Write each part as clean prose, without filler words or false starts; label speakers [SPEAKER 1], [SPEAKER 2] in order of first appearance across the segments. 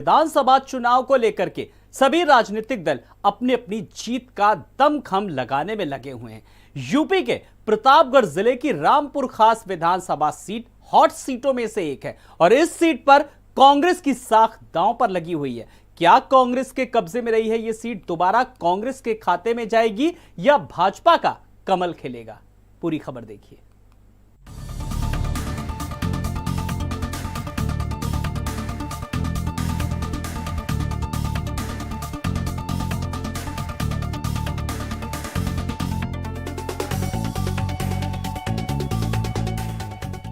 [SPEAKER 1] विधानसभा चुनाव को लेकर के सभी राजनीतिक दल अपनी अपनी जीत का दमखम लगाने में लगे हुए हैं। यूपी के प्रतापगढ़ जिले की रामपुर खास विधानसभा सीट हॉट सीटों में से एक है और इस सीट पर कांग्रेस की साख दांव पर लगी हुई है। क्या कांग्रेस के कब्जे में रही है यह सीट दोबारा कांग्रेस के खाते में जाएगी या भाजपा का कमल खिलेगा? पूरी खबर देखिए।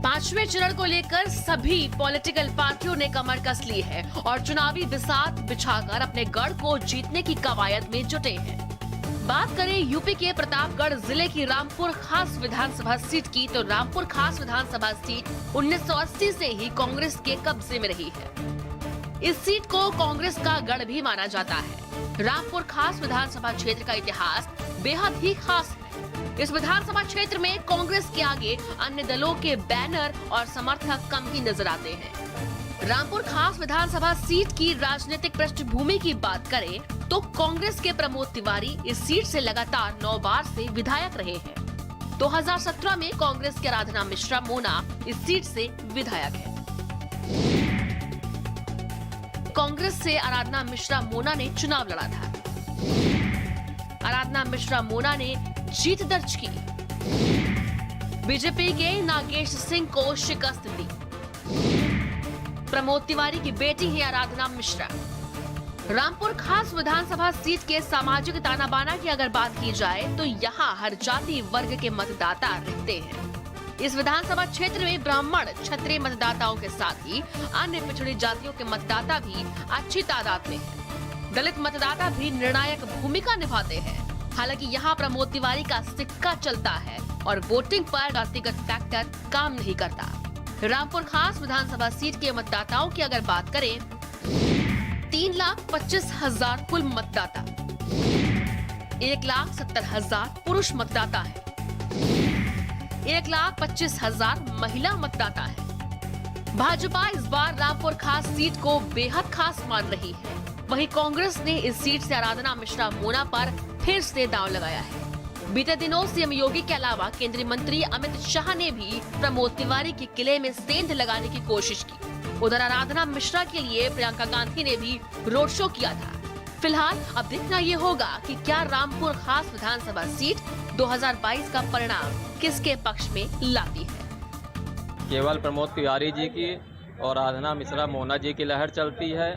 [SPEAKER 2] पांचवें चरण को लेकर सभी पॉलिटिकल पार्टियों ने कमर कस ली है और चुनावी बिसात बिछाकर अपने गढ़ को जीतने की कवायद में जुटे हैं। बात करें यूपी के प्रतापगढ़ जिले की रामपुर खास विधानसभा सीट की, तो रामपुर खास विधानसभा सीट 1980 से ही कांग्रेस के कब्जे में रही है। इस सीट को कांग्रेस का गढ़ भी माना जाता है। रामपुर खास विधानसभा क्षेत्र का इतिहास बेहद ही खास है। इस विधानसभा क्षेत्र में कांग्रेस के आगे अन्य दलों के बैनर और समर्थक कम ही नजर आते हैं। रामपुर खास विधानसभा सीट की राजनीतिक पृष्ठभूमि की बात करें तो कांग्रेस के प्रमोद तिवारी इस सीट से लगातार 9 बार से विधायक रहे हैं। 2017 में कांग्रेस के आराधना मिश्रा मोना इस सीट से विधायक है। कांग्रेस से आराधना मिश्रा मोना ने चुनाव लड़ा था। आराधना मिश्रा मोना ने जीत दर्ज की। बीजेपी के नागेश सिंह को शिकस्त दी। प्रमोद तिवारी की बेटी है आराधना मिश्रा। रामपुर खास विधानसभा सीट के सामाजिक ताना बाना की अगर बात की जाए तो यहाँ हर जाति वर्ग के मतदाता रहते हैं। इस विधानसभा क्षेत्र में ब्राह्मण क्षत्रिय मतदाताओं के साथ ही अन्य पिछड़ी जातियों के मतदाता भी अच्छी तादाद में हैं। दलित मतदाता भी निर्णायक भूमिका निभाते हैं। हालांकि यहाँ प्रमोद तिवारी का सिक्का चलता है और वोटिंग पर जातिगत फैक्टर काम नहीं करता। रामपुर खास विधानसभा सीट के मतदाताओं की अगर बात करें 3,25,000 कुल मतदाता, 1,70,000 पुरुष मतदाता है, 1,25,000 महिला मतदाता है। भाजपा इस बार रामपुर खास सीट को बेहद खास मान रही है। वहीं कांग्रेस ने इस सीट से आराधना मिश्रा मोना पर फिर से दांव लगाया है। बीते दिनों सीएम योगी के अलावा केंद्रीय मंत्री अमित शाह ने भी प्रमोद तिवारी के किले में सेंध लगाने की कोशिश की। उधर आराधना मिश्रा के लिए प्रियंका गांधी ने भी रोड शो किया था। फिलहाल अब देखना ये होगा कि क्या रामपुर खास विधानसभा सीट 2022 का परिणाम किसके पक्ष में लाती है।
[SPEAKER 3] केवल प्रमोद तिवारी जी की और आराधना मिश्रा मोना जी की लहर चलती है।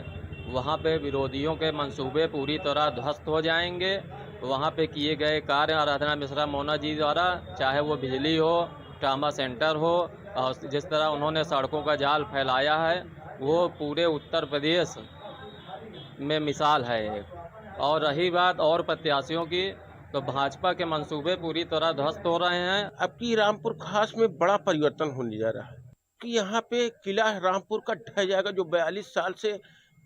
[SPEAKER 3] वहाँ पे विरोधियों के मंसूबे पूरी तरह ध्वस्त हो जाएंगे। वहाँ पे किए गए कार्य आराधना मिश्रा मोना जी द्वारा, चाहे वो बिजली हो, ट्रामा सेंटर हो, और जिस तरह उन्होंने सड़कों का जाल फैलाया है वो पूरे उत्तर प्रदेश में मिसाल है एक। और रही बात और प्रत्याशियों की, तो भाजपा के मंसूबे पूरी तरह ध्वस्त हो रहे हैं।
[SPEAKER 4] अब की रामपुर खास में बड़ा परिवर्तन होने जा रहा है कि यहाँ पे किला रामपुर का ढह जाएगा। जो 42 साल से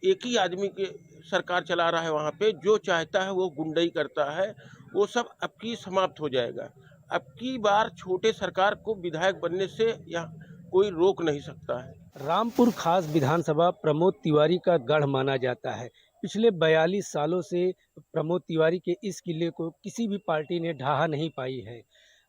[SPEAKER 4] एक ही आदमी के सरकार चला रहा है, वहाँ पे जो चाहता है वो गुंडाई करता है, वो सब अब की समाप्त हो जाएगा। अब की बार छोटे सरकार को विधायक बनने से यहाँ कोई रोक नहीं सकता है।
[SPEAKER 5] रामपुर खास विधानसभा प्रमोद तिवारी का गढ़ माना जाता है। पिछले 42 सालों से प्रमोद तिवारी के इस किले को किसी भी पार्टी ने ढहा नहीं पाई है।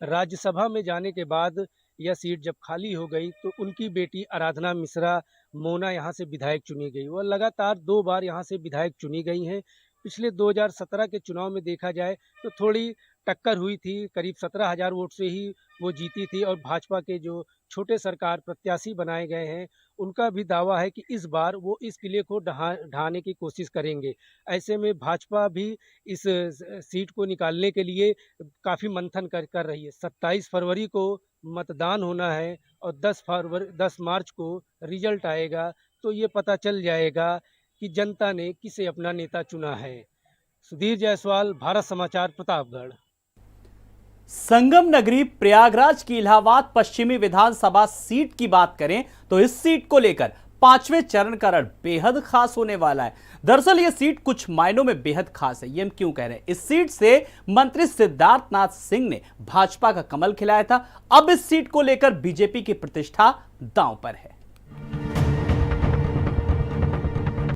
[SPEAKER 5] राज्यसभा में जाने के बाद यह सीट जब खाली हो गई तो उनकी बेटी आराधना मिश्रा मोना यहाँ से विधायक चुनी गई। वह लगातार 2 बार यहाँ से विधायक चुनी गई हैं। पिछले 2017 के चुनाव में देखा जाए तो थोड़ी टक्कर हुई थी, करीब 17,000 वोट से ही वो जीती थी। और भाजपा के जो छोटे सरकार प्रत्याशी बनाए गए हैं उनका भी दावा है कि इस बार वो इस किले को ढहाने की कोशिश करेंगे। ऐसे में भाजपा भी इस सीट को निकालने के लिए काफ़ी मंथन कर रही है। 27 फरवरी को मतदान होना है और 10 मार्च को रिजल्ट आएगा तो ये पता चल जाएगा कि जनता ने किसे अपना नेता चुना है। सुधीर जायसवाल, भारत समाचार, प्रतापगढ़।
[SPEAKER 1] संगम नगरी प्रयागराज की इलाहाबाद पश्चिमी विधानसभा सीट की बात करें तो इस सीट को लेकर 5वें चरण का रण बेहद खास होने वाला है। दरअसल यह सीट कुछ मायनों में बेहद खास है। ये हम क्यों कह रहे हैं? इस सीट से मंत्री सिद्धार्थनाथ सिंह ने भाजपा का कमल खिलाया था। अब इस सीट को लेकर बीजेपी की प्रतिष्ठा दांव पर है।